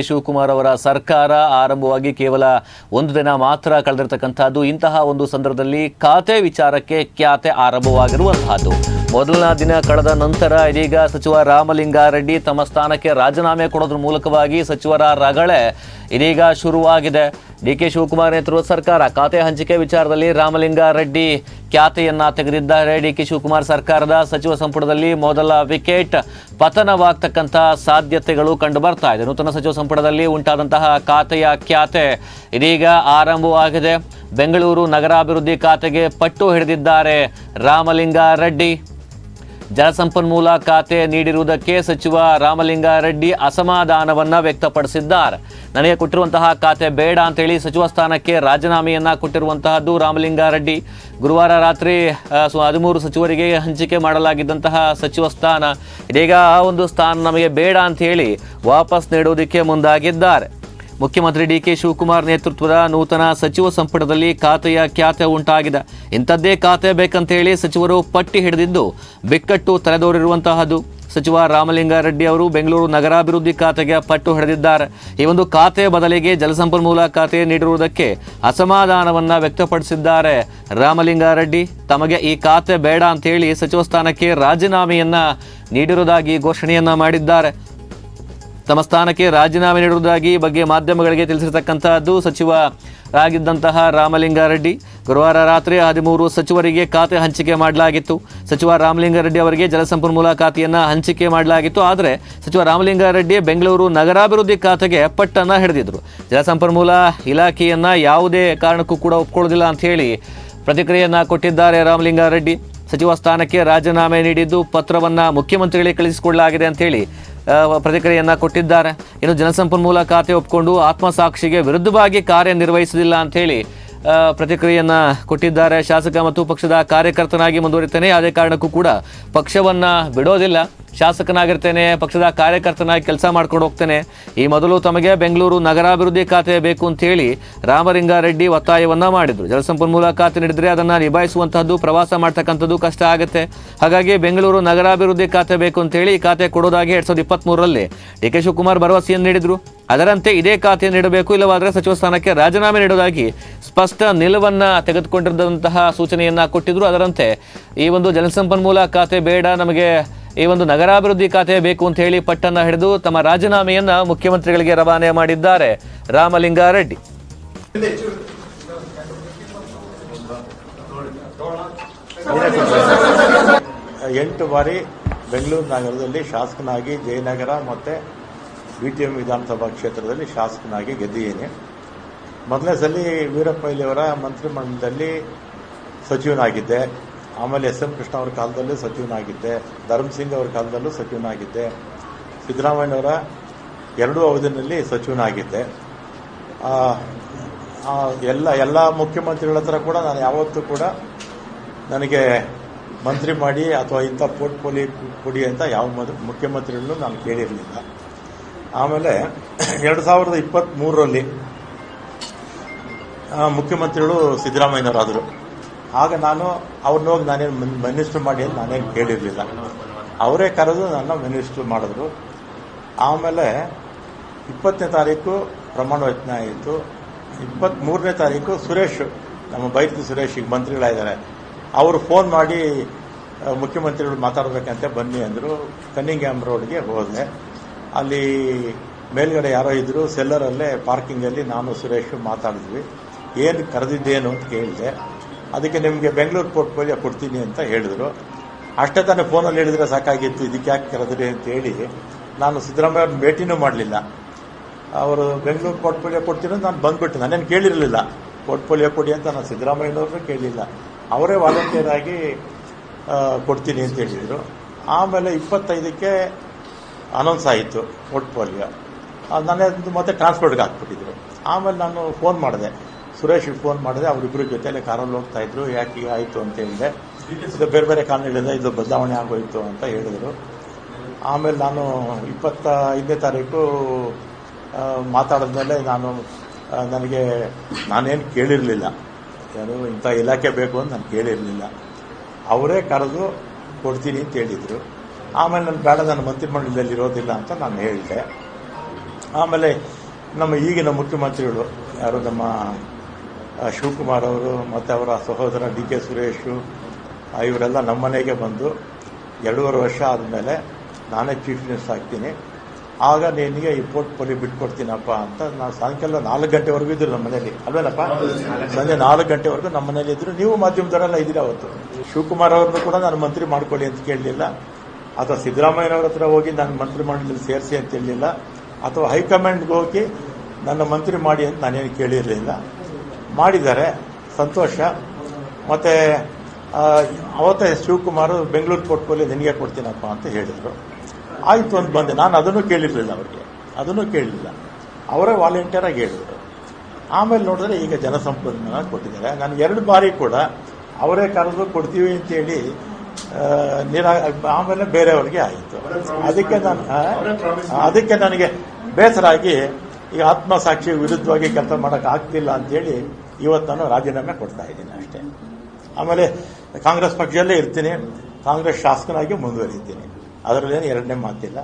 ಶಿವಕುಮಾರ್ ಅವರ ಸರ್ಕಾರ ಆರಂಭವಾಗಿ ಕೇವಲ ಒಂದು ದಿನ ಮಾತ್ರ ಕಳೆದಿರತಕ್ಕಂತಹದ್ದು. ಇಂತಹ ಒಂದು ಸಂದರ್ಭದಲ್ಲಿ ಖಾತೆ ವಿಚಾರಕ್ಕೆ ಖ್ಯಾತೆ ಆರಂಭವಾಗಿರುವಂತಹದ್ದು. ಮೊದಲನೇ ದಿನ ಕಳೆದ ನಂತರ ಇದೀಗ ಸಚಿವ ರಾಮಲಿಂಗಾರೆಡ್ಡಿ ತಮ್ಮ ಸ್ಥಾನಕ್ಕೆ ರಾಜೀನಾಮೆ ಕೊಡೋದ್ರ ಮೂಲಕವಾಗಿ ಸಚಿವರ ರಗಳೆ ಇದೀಗ ಶುರುವಾಗಿದೆ. ಡಿ.ಕೆ. ಶಿವಕುಮಾರ್ ನೇತೃತ್ವದ ಸರ್ಕಾರ ಖಾತೆ ಹಂಚಿಕೆ ವಿಚಾರದಲ್ಲಿ ರಾಮಲಿಂಗಾರೆಡ್ಡಿ ಖ್ಯಾತೆಯನ್ನ ತೆಗೆದಿದ್ದಾರೆ. ಡಿ.ಕೆ. ಶಿವಕುಮಾರ್ ಸರ್ಕಾರದ ಸಚಿವ ಸಂಪುಟದಲ್ಲಿ ಮೊದಲ ವಿಕೆಟ್ ಪತನವಾಗ್ತಕ್ಕಂಥ ಸಾಧ್ಯತೆಗಳು ಕಂಡು ಬರ್ತಾ ಇದೆ. ನೂತನ ಸಚಿವ ಸಂಪುಟದಲ್ಲಿ ಉಂಟಾದಂತಹ ಖಾತೆಯ ಖ್ಯಾತೆ ಇದೀಗ ಆರಂಭವಾಗಿದೆ. ಬೆಂಗಳೂರು ನಗರಾಭಿವೃದ್ಧಿ ಖಾತೆಗೆ ಪಟ್ಟು ಹಿಡಿದಿದ್ದಾರೆ ರಾಮಲಿಂಗಾರೆಡ್ಡಿ. ಜಲಸಂಪನ್ಮೂಲ ಖಾತೆ ನೀಡಿರುವುದಕ್ಕೆ ಸಚಿವ ರಾಮಲಿಂಗಾರೆಡ್ಡಿ ಅಸಮಾಧಾನವನ್ನ ವ್ಯಕ್ತಪಡಿಸಿದ್ದಾರೆ. ನನಗೆ ಕೊಟ್ಟಿರುವಂತಹ ಖಾತೆ ಬೇಡ ಅಂತೇಳಿ ಸಚಿವ ಸ್ಥಾನಕ್ಕೆ ರಾಜೀನಾಮೆಯನ್ನ ಕೊಟ್ಟಿರುವಂತಹದ್ದು ರಾಮಲಿಂಗಾರೆಡ್ಡಿ. ಗುರುವಾರ ರಾತ್ರಿ 13 ಸಚಿವರಿಗೆ ಹಂಚಿಕೆ ಮಾಡಲಾಗಿದ್ದಂತಹ ಸಚಿವ ಸ್ಥಾನ ಇದೀಗ ಆ ಒಂದು ಸ್ಥಾನ ನಮಗೆ ಬೇಡ ಅಂತ ಹೇಳಿ ವಾಪಸ್ ನೀಡುವುದಕ್ಕೆ ಮುಂದಾಗಿದ್ದಾರೆ. ಮುಖ್ಯಮಂತ್ರಿ ಡಿ.ಕೆ. ಶಿವಕುಮಾರ್ ನೇತೃತ್ವದ ನೂತನ ಸಚಿವ ಸಂಪುಟದಲ್ಲಿ ಖಾತೆಯ ಖ್ಯಾತೆ ಉಂಟಾಗಿದೆ. ಇಂಥದ್ದೇ ಖಾತೆ ಬೇಕಂತೇಳಿ ಸಚಿವರು ಪಟ್ಟಿ ಹಿಡಿದಿದ್ದು ಬಿಕ್ಕಟ್ಟು ತಲೆದೋರಿರುವಂತಹದ್ದು. ಸಚಿವ ರಾಮಲಿಂಗಾರೆಡ್ಡಿ ಅವರು ಬೆಂಗಳೂರು ನಗರಾಭಿವೃದ್ಧಿ ಖಾತೆಗೆ ಪಟ್ಟು ಹಿಡಿದಿದ್ದಾರೆ. ಈ ಒಂದು ಖಾತೆ ಬದಲಿಗೆ ಜಲಸಂಪನ್ಮೂಲ ಖಾತೆ ನೀಡಿರುವುದಕ್ಕೆ ಅಸಮಾಧಾನವನ್ನ ವ್ಯಕ್ತಪಡಿಸಿದ್ದಾರೆ ರಾಮಲಿಂಗಾರೆಡ್ಡಿ. ತಮಗೆ ಈ ಖಾತೆ ಬೇಡ ಅಂತೇಳಿ ಸಚಿವ ಸ್ಥಾನಕ್ಕೆ ರಾಜೀನಾಮೆಯನ್ನ ನೀಡಿರುವುದಾಗಿ ಘೋಷಣೆಯನ್ನ ಮಾಡಿದ್ದಾರೆ. ತಮ್ಮ ಸ್ಥಾನಕ್ಕೆ ರಾಜೀನಾಮೆ ನೀಡುವುದಾಗಿ ಬಗ್ಗೆ ಮಾಧ್ಯಮಗಳಿಗೆ ತಿಳಿಸಿರ್ತಕ್ಕಂತಹದ್ದು ಸಚಿವರಾಗಿದ್ದಂತಹ ರಾಮಲಿಂಗಾರೆಡ್ಡಿ. ಗುರುವಾರ ರಾತ್ರಿ 13 ಸಚಿವರಿಗೆ ಖಾತೆ ಹಂಚಿಕೆ ಮಾಡಲಾಗಿತ್ತು. ಸಚಿವ ರಾಮಲಿಂಗಾರೆಡ್ಡಿ ಅವರಿಗೆ ಜಲಸಂಪನ್ಮೂಲ ಖಾತೆಯನ್ನು ಹಂಚಿಕೆ ಮಾಡಲಾಗಿತ್ತು. ಆದರೆ ಸಚಿವ ರಾಮಲಿಂಗಾರೆಡ್ಡಿ ಬೆಂಗಳೂರು ನಗರಾಭಿವೃದ್ಧಿ ಖಾತೆಗೆ ಪಟ್ಟನ್ನು ಹಿಡಿದಿದ್ರು. ಜಲಸಂಪನ್ಮೂಲ ಇಲಾಖೆಯನ್ನ ಯಾವುದೇ ಕಾರಣಕ್ಕೂ ಕೂಡ ಒಪ್ಕೊಳ್ಳೋದಿಲ್ಲ ಅಂತ ಹೇಳಿ ಪ್ರತಿಕ್ರಿಯೆಯನ್ನ ಕೊಟ್ಟಿದ್ದಾರೆ ರಾಮಲಿಂಗಾರೆಡ್ಡಿ. ಸಚಿವ ಸ್ಥಾನಕ್ಕೆ ರಾಜೀನಾಮೆ ನೀಡಿದ್ದು ಪತ್ರವನ್ನು ಮುಖ್ಯಮಂತ್ರಿಗಳಿಗೆ ಕಳಿಸಿಕೊಡಲಾಗಿದೆ ಅಂತ ಹೇಳಿ ಪ್ರತಿಕ್ರಿಯೆಯನ್ನ ಕೊಟ್ಟಿದ್ದಾರೆ. ಇನ್ನು ಜಲಸಂಪನ್ಮೂಲ ಖಾತೆ ಒಪ್ಪಿಕೊಂಡು ಆತ್ಮಸಾಕ್ಷಿಗೆ ವಿರುದ್ಧವಾಗಿ ಕಾರ್ಯನಿರ್ವಹಿಸುವುದಿಲ್ಲ ಅಂತ ಹೇಳಿ ಪ್ರತಿಕ್ರಿಯೆಯನ್ನ ಕೊಟ್ಟಿದ್ದಾರೆ. ಶಾಸಕ ಮತ್ತು ಪಕ್ಷದ ಕಾರ್ಯಕರ್ತನಾಗಿ ಮುಂದುವರಿತೇನೆ, ಯಾವುದೇ ಕಾರಣಕ್ಕೂ ಕೂಡ ಪಕ್ಷವನ್ನ ಬಿಡೋದಿಲ್ಲ, ಶಾಸಕನಾಗಿರ್ತೇನೆ, ಪಕ್ಷದ ಕಾರ್ಯಕರ್ತನಾಗಿ ಕೆಲಸ ಮಾಡ್ಕೊಂಡು ಹೋಗ್ತೇನೆ. ಈ ಮೊದಲು ತಮಗೆ ಬೆಂಗಳೂರು ನಗರಾಭಿವೃದ್ಧಿ ಖಾತೆ ಬೇಕು ಅಂತ ಹೇಳಿ ರಾಮಲಿಂಗಾರೆಡ್ಡಿ ಒತ್ತಾಯವನ್ನ ಮಾಡಿದ್ರು. ಜಲಸಂಪನ್ಮೂಲ ಖಾತೆ ನೀಡಿದ್ರೆ ಅದನ್ನ ನಿಭಾಯಿಸುವಂತಹದ್ದು, ಪ್ರವಾಸ ಮಾಡ್ತಕ್ಕಂಥದ್ದು ಕಷ್ಟ ಆಗುತ್ತೆ. ಹಾಗಾಗಿ ಬೆಂಗಳೂರು ನಗರಾಭಿವೃದ್ಧಿ ಖಾತೆ ಬೇಕು ಅಂತ ಹೇಳಿ ಖಾತೆ ಕೊಡೋದಾಗಿ 2023ರಲ್ಲಿ ಡಿ.ಕೆ. ಶಿವಕುಮಾರ್ ಭರವಸೆಯನ್ನು ನೀಡಿದ್ರು. ಅದರಂತೆ ಇದೇ ಖಾತೆ ನೀಡಬೇಕು, ಇಲ್ಲವಾದರೆ ಸಚಿವ ಸ್ಥಾನಕ್ಕೆ ರಾಜೀನಾಮೆ ನೀಡುವುದಾಗಿ ಸ್ಪಷ್ಟ ನಿಲುವನ್ನ ತೆಗೆದುಕೊಂಡಿರುವಂತಹ ಸೂಚನೆಯನ್ನ ಕೊಟ್ಟಿದ್ರು. ಅದರಂತೆ ಈ ಒಂದು ಜಲಸಂಪನ್ಮೂಲ ಖಾತೆ ಬೇಡ, ನಮಗೆ ಈ ಒಂದು ನಗರಾಭಿವೃದ್ಧಿ ಖಾತೆ ಬೇಕು ಅಂತ ಹೇಳಿ ಪಟ್ಟನ್ನ ಹಿಡಿದು ತಮ್ಮ ರಾಜೀನಾಮೆಯನ್ನ ಮುಖ್ಯಮಂತ್ರಿಗಳಿಗೆ ರವಾನೆ ಮಾಡಿದ್ದಾರೆ ರಾಮಲಿಂಗಾರೆಡ್ಡಿ. 8 ಬಾರಿ ಬೆಂಗಳೂರು ನಗರದಲ್ಲಿ ಶಾಸಕನಾಗಿ ಜಯನಗರ ಮತ್ತು BTM ವಿಧಾನಸಭಾ ಕ್ಷೇತ್ರದಲ್ಲಿ ಶಾಸಕನಾಗಿ ಗೆದ್ದಿದ್ದೇನೆ. ಮೊದಲನೇ ಸಲ ವೀರಪ್ಪ ಮೊಯ್ಲಿಯವರ ಮಂತ್ರಿಮಂಡಲದಲ್ಲಿ ಸಚಿವನಾಗಿದ್ದೆ. ಆಮೇಲೆ SM ಕೃಷ್ಣ ಅವರ ಕಾಲದಲ್ಲೂ ಸಚಿವನಾಗಿದ್ದೆ. ಧರ್ಮಸಿಂಗ್ ಅವರ ಕಾಲದಲ್ಲೂ ಸಚಿವನಾಗಿದ್ದೆ. ಸಿದ್ದರಾಮಯ್ಯನವರ 2 ಅವಧಿಯಲ್ಲಿ ಸಚಿವನಾಗಿದ್ದೆ. ಎಲ್ಲ ಮುಖ್ಯಮಂತ್ರಿಗಳ ಹತ್ರ ಕೂಡ ನಾನು ಯಾವತ್ತೂ ಕೂಡ ನನಗೆ ಮಂತ್ರಿ ಮಾಡಿ ಅಥವಾ ಇಂಥ ಪೋರ್ಟ್ಫೋಲಿಯೋ ಕೊಡಿ ಅಂತ ಯಾವ ಮುಖ್ಯಮಂತ್ರಿಗಳನ್ನು ನಾನು ಕೇಳಿರಲಿಲ್ಲ. ಆಮೇಲೆ 2023ರಲ್ಲಿ ಮುಖ್ಯಮಂತ್ರಿಗಳು ಸಿದ್ದರಾಮಯ್ಯನವರಾದರು. ಆಗ ನಾನು ಅವ್ರನ್ನ ಹೋಗಿ ನಾನೇನು ಮಿನಿಸ್ಟರ್ ಮಾಡಿ ಅಂತ ನಾನೇನು ಕೇಳಿರಲಿಲ್ಲ. ಅವರೇ ಕರೆದು ನನ್ನ ಮಿನಿಸ್ಟರ್ ಮಾಡಿದ್ರು. ಆಮೇಲೆ 20ನೇ ತಾರೀಕು ಪ್ರಮಾಣ ವಚನ ಆಯಿತು. 23ನೇ ತಾರೀಕು ಸುರೇಶ್, ನಮ್ಮ ಬೈರತಿ ಸುರೇಶ್ ಈಗ ಮಂತ್ರಿಗಳಾಗಿದ್ದಾರೆ, ಅವರು ಫೋನ್ ಮಾಡಿ ಮುಖ್ಯಮಂತ್ರಿಗಳು ಮಾತಾಡಬೇಕಂತೆ ಬನ್ನಿ ಅಂದರು. ಕನ್ನಿಂಗ್ಯಾಮ್ ರೋಡ್ಗೆ ಹೋದೆ. ಅಲ್ಲಿ ಮೇಲ್ಗಡೆ ಯಾರೋ ಇದ್ರು, ಸೆಲ್ಲರಲ್ಲೇ ಪಾರ್ಕಿಂಗಲ್ಲಿ ನಾನು ಸುರೇಶ್ ಮಾತಾಡಿದ್ವಿ. ಏನು ಕರೆದಿದ್ದೇನು ಅಂತ ಕೇಳಿದೆ. ಅದಕ್ಕೆ ನಿಮಗೆ ಬೆಂಗಳೂರು ಪೋರ್ಟ್ಫೋಲಿಯೋ ಕೊಡ್ತೀನಿ ಅಂತ ಹೇಳಿದ್ರು. ಅಷ್ಟೇ ತಾನೇ ಫೋನಲ್ಲಿ ಹೇಳಿದ್ರೆ ಸಾಕಾಗಿತ್ತು, ಇದಕ್ಕೆ ಯಾಕೆ ಕರೆದ್ರಿ ಅಂತ ಹೇಳಿ ನಾನು ಸಿದ್ದರಾಮಯ್ಯ ಅವ್ರನ್ನ ಭೇಟಿನೂ ಮಾಡಲಿಲ್ಲ. ಅವರು ಬೆಂಗಳೂರು ಪೋರ್ಟ್ಫೋಲಿಯೋ ಕೊಡ್ತೀನಿ ಅಂತ ನಾನು ಬಂದ್ಬಿಟ್ಟು, ನಾನೇನು ಕೇಳಿರಲಿಲ್ಲ ಪೋರ್ಟ್ಫೋಲಿಯೋ ಕೊಡಿ ಅಂತ. ನಾನು ಸಿದ್ದರಾಮಯ್ಯನವ್ರನ್ನೂ ಕೇಳಲಿಲ್ಲ, ಅವರೇ ವಾಲಂಟಿಯರ್ ಆಗಿ ಕೊಡ್ತೀನಿ ಅಂತ ಹೇಳಿದರು. ಆಮೇಲೆ 25ಕ್ಕೆ ಅನೌನ್ಸ್ ಆಯಿತು ಪೋರ್ಟ್ಫೋಲಿಯೋ. ನಾನೇ ಮತ್ತೆ ಟ್ರಾನ್ಸ್ಪೋರ್ಟ್ಗೆ ಹಾಕ್ಬಿಟ್ಟಿದ್ರು. ಆಮೇಲೆ ನಾನು ಫೋನ್ ಮಾಡಿದೆ, ಸುರೇಶ್ಗೆ ಫೋನ್ ಮಾಡಿದೆ. ಅವರಿಬ್ಬರು ಜೊತೆಲೆ ಕಾರಲ್ಲಿ ಹೋಗ್ತಾ ಇದ್ರು. ಯಾಕೆ ಈಗ ಆಯಿತು ಅಂತ ಹೇಳಿದೆ. ಇದು ಬೇರೆ ಬೇರೆ ಕಾರಣಗಳಿಂದ ಇದು ಬದಲಾವಣೆ ಆಗೋಯಿತು ಅಂತ ಹೇಳಿದರು. ಆಮೇಲೆ ನಾನು 25ನೇ ತಾರೀಕು ಮಾತಾಡಿದ್ಮೇಲೆ ನಾನೇನು ಕೇಳಿರಲಿಲ್ಲ, ಯಾರು ಇಂಥ ಇಲಾಖೆ ಬೇಕು ಅಂತ ನಾನು ಕೇಳಿರಲಿಲ್ಲ. ಅವರೇ ಕರೆದು ಕೊಡ್ತೀನಿ ಅಂತ ಹೇಳಿದರು. ಆಮೇಲೆ ನಾನು ಬೇಡ, ನನ್ನ ಮಂತ್ರಿಮಂಡಲದಲ್ಲಿ ಇರೋದಿಲ್ಲ ಅಂತ ನಾನು ಹೇಳಿದೆ. ಆಮೇಲೆ ನಮ್ಮ ಈಗಿನ ಮುಖ್ಯಮಂತ್ರಿಗಳು ಯಾರು ನಮ್ಮ ಶಿವಕುಮಾರ್ ಅವರು ಮತ್ತು ಅವರ ಸಹೋದರ ಡಿ ಕೆ ಸುರೇಶು ಇವರೆಲ್ಲ ನಮ್ಮ ಮನೆಗೆ ಬಂದು 2.5 ವರ್ಷ ಆದಮೇಲೆ ನಾನೇ ಚೀಫ್ ಮಿನಿಸ್ಟರ್ ಆಗ್ತೀನಿ, ಆಗ ನಿನಗೆ ಈ ಪೋರ್ಟ್ಫೋಲಿಯೋ ಬಿಟ್ಕೊಡ್ತೀನಪ್ಪ ಅಂತ ನಾವು ಸಾಯಂಕಾಲ 4 ಗಂಟೆವರೆಗೂ ಇದ್ರು ನಮ್ಮ ಮನೇಲಿ, ಅಲ್ವೇನಪ್ಪ? ಸಂಜೆ 4 ಗಂಟೆವರೆಗೂ ನಮ್ಮ ಮನೇಲಿ ಇದ್ರು. ನೀವು ಮಾಧ್ಯಮದವರೆಲ್ಲ ಇದ್ದೀರ ಅವತ್ತು. ಶಿವಕುಮಾರ್ ಅವ್ರನ್ನು ಕೂಡ ನಾನು ಮಂತ್ರಿ ಮಾಡ್ಕೊಳ್ಳಿ ಅಂತ ಕೇಳಲಿಲ್ಲ, ಅಥವಾ ಸಿದ್ದರಾಮಯ್ಯನವ್ರ ಹತ್ರ ಹೋಗಿ ನಾನು ಮಂತ್ರಿ ಮಂಡಲದಲ್ಲಿ ಸೇರಿಸಿ ಅಂತ ಹೇಳಲಿಲ್ಲ, ಅಥವಾ ಹೈಕಮಾಂಡ್ಗೆ ಹೋಗಿ ನನ್ನ ಮಂತ್ರಿ ಮಾಡಿ ಅಂತ ನಾನೇನು ಕೇಳಿರಲಿಲ್ಲ. ಮಾಡಿದ್ದಾರೆ, ಸಂತೋಷ. ಮತ್ತೆ ಅವತ್ತೇ ಶಿವಕುಮಾರ್ ಬೆಂಗಳೂರು ಪೋರ್ಟ್ಫೋಲಿಯೋ ನಿನಗೆ ಕೊಡ್ತೀನಪ್ಪ ಅಂತ ಹೇಳಿದರು. ಆಯಿತು ಅಂತ ಬಂದೆ. ನಾನು ಅದನ್ನು ಕೇಳಿರಲಿಲ್ಲ, ಅವರಿಗೆ ಅದನ್ನು ಕೇಳಲಿಲ್ಲ, ಅವರೇ ವಾಲಂಟಿಯರಾಗಿ ಹೇಳಿದರು. ಆಮೇಲೆ ನೋಡಿದ್ರೆ ಈಗ ಜಲಸಂಪನ್ಮೂಲ ಕೊಟ್ಟಿದ್ದಾರೆ. ನಾನು 2 ಬಾರಿ ಕೂಡ ಅವರೇ ಕರೆದು ಕೊಡ್ತೀವಿ ಅಂತೇಳಿ ಆಮೇಲೆ ಬೇರೆಯವ್ರಿಗೆ ಆಯಿತು. ಅದಕ್ಕೆ ನನಗೆ ಬೇಸರ ಆಗಿ ಈಗ ಆತ್ಮಸಾಕ್ಷಿ ವಿರುದ್ಧವಾಗಿ ಕೆಲಸ ಮಾಡೋಕೆ ಆಗ್ತಿಲ್ಲ ಅಂತೇಳಿ ಇವತ್ತು ನಾನು ರಾಜೀನಾಮೆ ಕೊಡ್ತಾ ಇದ್ದೀನಿ ಅಷ್ಟೇ. ಆಮೇಲೆ ಕಾಂಗ್ರೆಸ್ ಪಕ್ಷದಲ್ಲೇ ಇರ್ತೀನಿ, ಕಾಂಗ್ರೆಸ್ ಶಾಸಕನಾಗಿ ಮುಂದುವರಿತೀನಿ, ಅದರಲ್ಲೇನು ಎರಡನೇ ಮಾತಿಲ್ಲ.